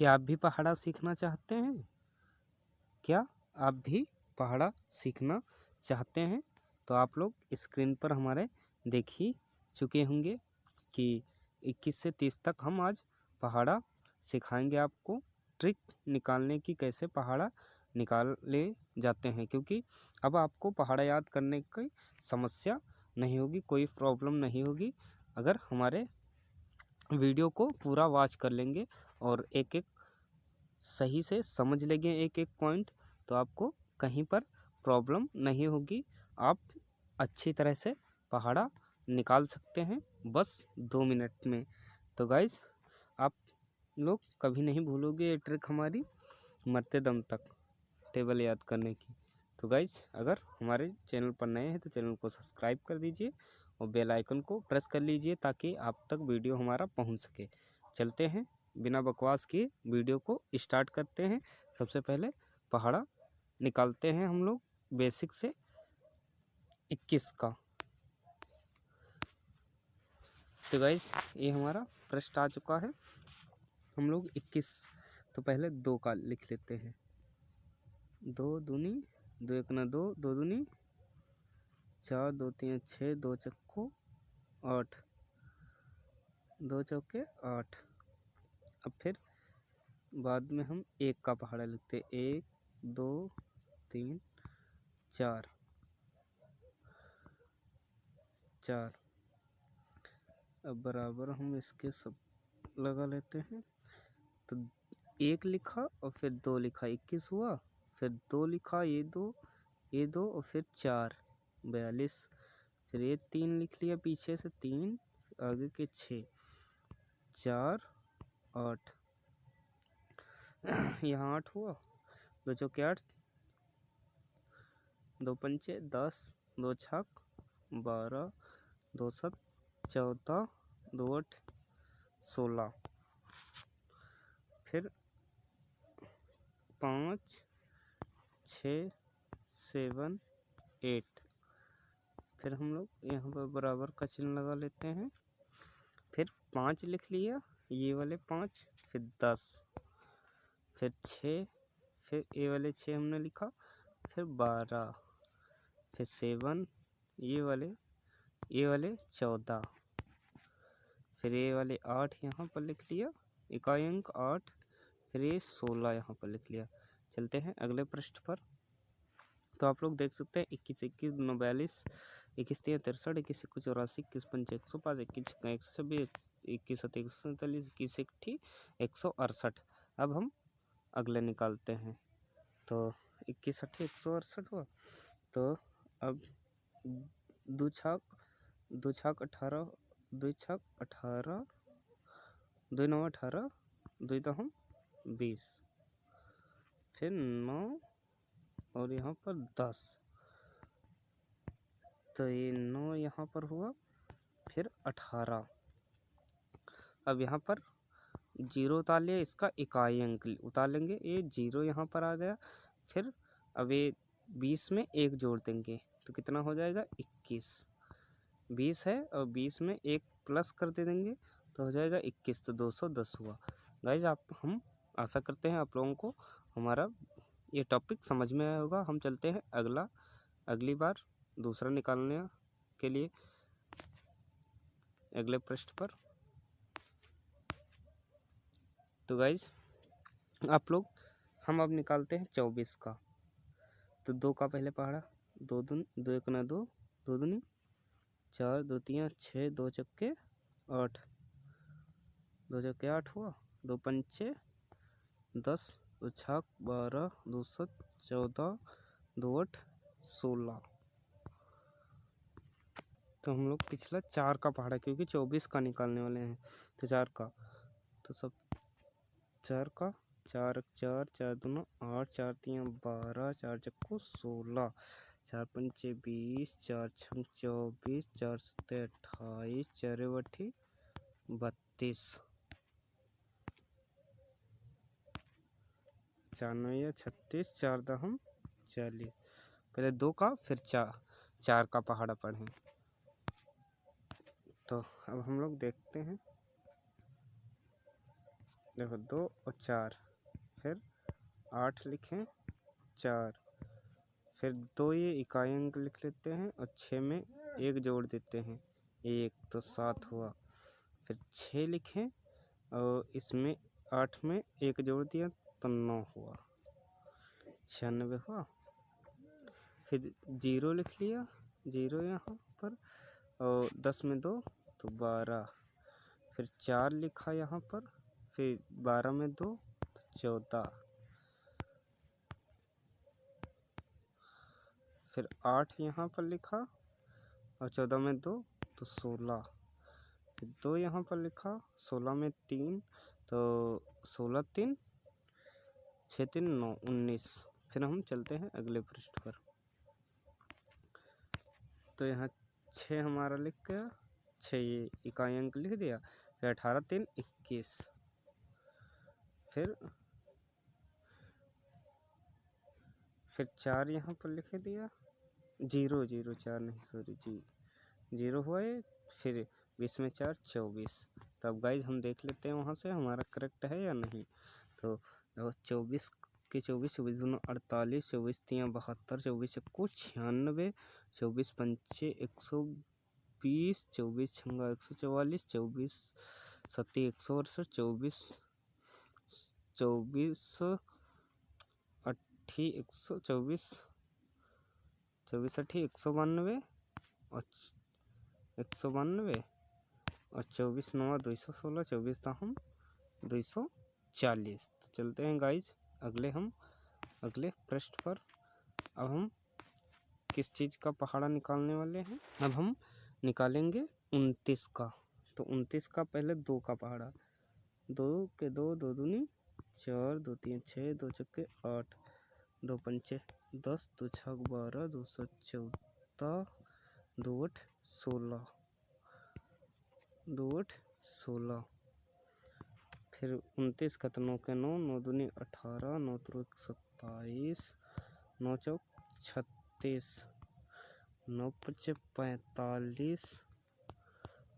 क्या आप भी पहाड़ा सीखना चाहते हैं? क्या आप भी पहाड़ा सीखना चाहते हैं? तो आप लोग स्क्रीन पर हमारे देख ही चुके होंगे कि 21 से 30 तक हम आज पहाड़ा सिखाएंगे आपको ट्रिक निकालने की, कैसे पहाड़ा निकाले जाते हैं। क्योंकि अब आपको पहाड़ा याद करने की समस्या नहीं होगी, कोई प्रॉब्लम नहीं होगी अगर हमारे वीडियो को पूरा वॉच कर लेंगे और एक एक सही से समझ लेंगे एक एक पॉइंट, तो आपको कहीं पर प्रॉब्लम नहीं होगी। आप अच्छी तरह से पहाड़ा निकाल सकते हैं बस 2 मिनट में। तो गाइस, आप लोग कभी नहीं भूलोगे ये ट्रिक हमारी मरते दम तक टेबल याद करने की। तो गाइस, अगर हमारे चैनल पर नए हैं तो चैनल को सब्सक्राइब कर दीजिए और बेल आइकन को प्रेस कर लीजिए ताकि आप तक वीडियो हमारा पहुंच सके। चलते हैं, बिना बकवास किए वीडियो को स्टार्ट करते हैं। सबसे पहले पहाड़ा निकालते हैं हम लोग बेसिक से 21 का। तो गाइस, ये हमारा पृष्ठ आ चुका है। हम लोग 21 तो पहले 2 का लिख लेते हैं। 2 दूनी 2 एक ना 2, 2 दूनी 4, 2 3 6, 2 चक्को 8, 2 चौके 8। अब फिर बाद में हम 1 का पहाड़ा लिखते हैं। 1 2 3 4 4। अब बराबर हम इसके सब लगा लेते हैं। तो 1 लिखा और फिर 2 लिखा, 21 हुआ। फिर 2 लिखा, ये 2 और फिर 4, 42। फिर ये 3 लिख लिया, पीछे से 3, आगे के 6, 4 8। यहाँ 8 हुआ। 2 चौके 8, 2 पंचे 10, 2 छक 12, 2 7 14, 2 8 16। फिर 5 6 7 8। फिर हम लोग यहाँ पर बराबर का चिन्ह लगा लेते हैं। फिर 5 लिख लिया, ये वाले 5, फिर 10, फिर 6, फिर ये वाले 6 हमने लिखा, फिर 12, फिर 7, ये वाले 14, फिर ये वाले 8 यहाँ पर लिख लिया, इकाई अंक 8, फिर ये 16 यहाँ पर लिख लिया। चलते हैं अगले पृष्ठ पर। तो आप लोग देख सकते हैं 21 21 42, 21 3 63, 21 1 84, 21 5 105, 21 126, 21 7 147, 21 1 168। अब हम अगले निकालते हैं। तो 21 8 168 हुआ। तो अब 2 छक 18, 2 छक 18, 2 9 18, 2 दहम 20, फिर 9 और यहाँ पर 10। तो ये 9 यहाँ पर हुआ, फिर 18। अब यहाँ पर 0 उतार लिया, इसका इकाई अंक उतार लेंगे, ये 0 यहाँ पर आ गया। फिर अब ये 20 में 1 जोड़ देंगे तो कितना हो जाएगा 21। 20 है और 20 में 1 प्लस कर दे देंगे तो हो जाएगा 21, तो 210 हुआ। गाइज, हम आशा करते हैं आप लोगों को हमारा ये टॉपिक समझ में आया होगा। हम चलते हैं अगली बार दूसरा निकालने के लिए अगले पृष्ठ पर। तो गाइज, आप लोग हम अब निकालते हैं 24 का। तो 2 का पहले पहाड़ा, 2 दूनी 2 एक ना 2, 2 दूनी 4, 2 3 6, 2 चक्के 8, 2 चक्के 8 हुआ। 2 पंचे 10, 2 छक 12, 2 7 14, 2 8 16। तो हम लोग पिछला 4 का पहाड़ा, क्योंकि 24 का निकालने वाले हैं तो 4 का, तो सब 4 का, 4 4 4 दूना 8, 4 3 12, 4 चक्को 16, 4 पंचे 20, 4 छक 24, 4 सत्ते 28, 4 बट्ठी 32, 4 9 36, 4 दहम 40। पहले 2 का फिर 4 का पहाड़ा पढ़ें। तो अब हम लोग देखते हैं देखो 2 और 4, फिर 8 लिखें 4, फिर 2 ये इकाई अंक लिख लेते हैं और 6 में 1 जोड़ देते हैं 1, तो 7 हुआ। फिर 6 लिखें और इसमें 8 में 1 जोड़ दिया तो 9 हुआ, 96 हुआ। फिर 0 लिख लिया, 0 यहाँ पर, और 10 में 2 तो 12। फिर 4 लिखा यहाँ पर, फिर 12 में 2 तो 14। फिर 8 यहाँ पर लिखा और 14 में 2 तो 16। फिर 2 यहाँ पर लिखा, 16 में 3 तो 16 3 6 3 9 19। फिर हम चलते हैं अगले पृष्ठ पर। तो यहाँ 6 हमारा लिख गया, 6 ये इकाई अंक लिख दिया। फिर 18 3 21। फिर 4 यहाँ पर लिख दिया, 0 0 4 नहीं सॉरी जी 0 हुआ ये। फिर 20 में 4 24। तो अब गाइज हम देख लेते हैं वहाँ से हमारा करेक्ट है या नहीं। तो 24 के 24 24 दूना 48, 24 तियाँ 72, 24 चक्कू 96, 24 पंचे 120, 24 छंगा 144, 24 सत्ती 168, 24 अट्ठी 124, 24 अट्ठी 192 और 192 और 24 9 216, 24 हम 240। तो चलते हैं गाइज अगले पृष्ठ पर। अब हम किस चीज़ का पहाड़ा निकालने वाले हैं? अब हम निकालेंगे 29 का। तो 29 का पहले 2 का पहाड़ा, 2 के 2 2 दूनी 4, 2 3 6, 2 चक्के 8, 2 पंचे 10, 2 छक 12, 2 14, 2 8 16, 2 8 16। फिर 29 का तो 9 के 9, 9 दूनी 18, 9 त्रिक 27, 9 चौक 36, 9 पच्चे 45,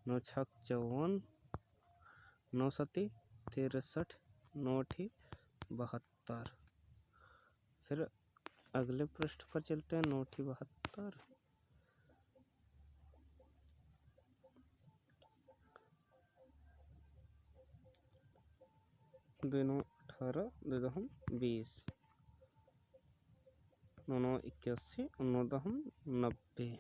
9 छक 54, 9 सती 63, 9 अठी 72। फिर अगले पृष्ठ पर चलते हैं, 9 अठी 72। दोनों 18, दो दहम 20, 9 81 और 9 दहम 90।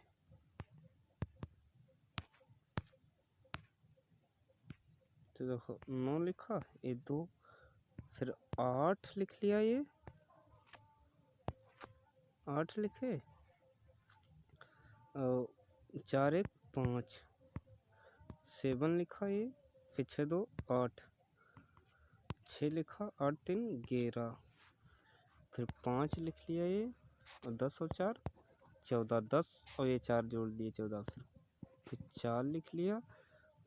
तो देखो 9 लिखा, ये 2, फिर 8 लिख लिया, ये 8 लिखे और 4 1 5, 7 लिखा ये, फिर 6 2 8, 6 लिखा, 8 3 11, फिर 5 लिख लिया ये और 10 और 4 14, 10 और ये 4 जोड़ दिए 14। फिर 4 लिख लिया,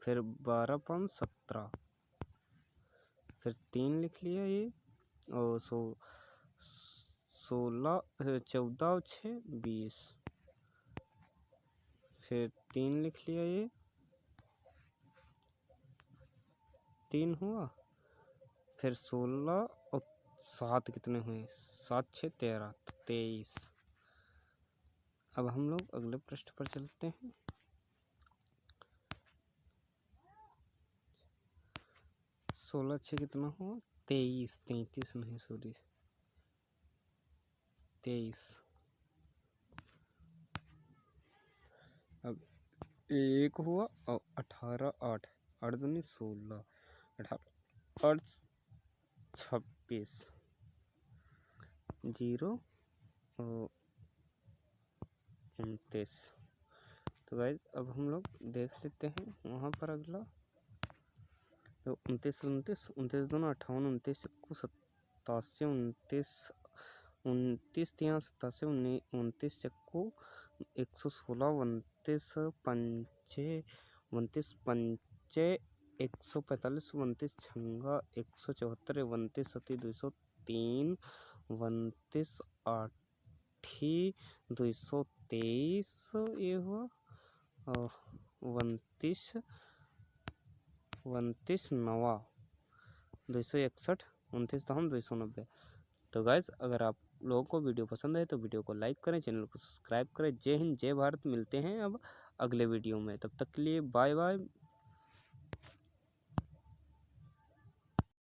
फिर 12 5 17, फिर 3 लिख लिया ये और 16 14 और 6 20, फिर 3 लिख लिया ये, 3 हुआ। फिर 16 और 7 कितने हुए, 7 6 13 23। अब हम लोग अगले पृष्ठ पर चलते हैं। 16 6 कितना हुआ, 23, 33 नहीं सॉरी 23। अब 1 हुआ और 18 8, 8 दूनी 16, 18 और 26, 0 और 29। तो गाइज अब हम लोग देख लेते हैं वहाँ पर अगला। तो 29 29 29 दोनों 58, 29 को 87, 29 तियाँ 87, 29 चक्कू 116, 29 पंचे 29 पंचे 145, 29 छंगा 174, 29 सती 203, 29 आठी 223 ये हुआ और 29 नवा 261, 29, 290। तो गाइस अगर आप लोगों को वीडियो पसंद है तो वीडियो को लाइक करें, चैनल को सब्सक्राइब करें। जय हिंद, जय भारत। मिलते हैं अब अगले वीडियो में, तब तक के लिए बाय बाय।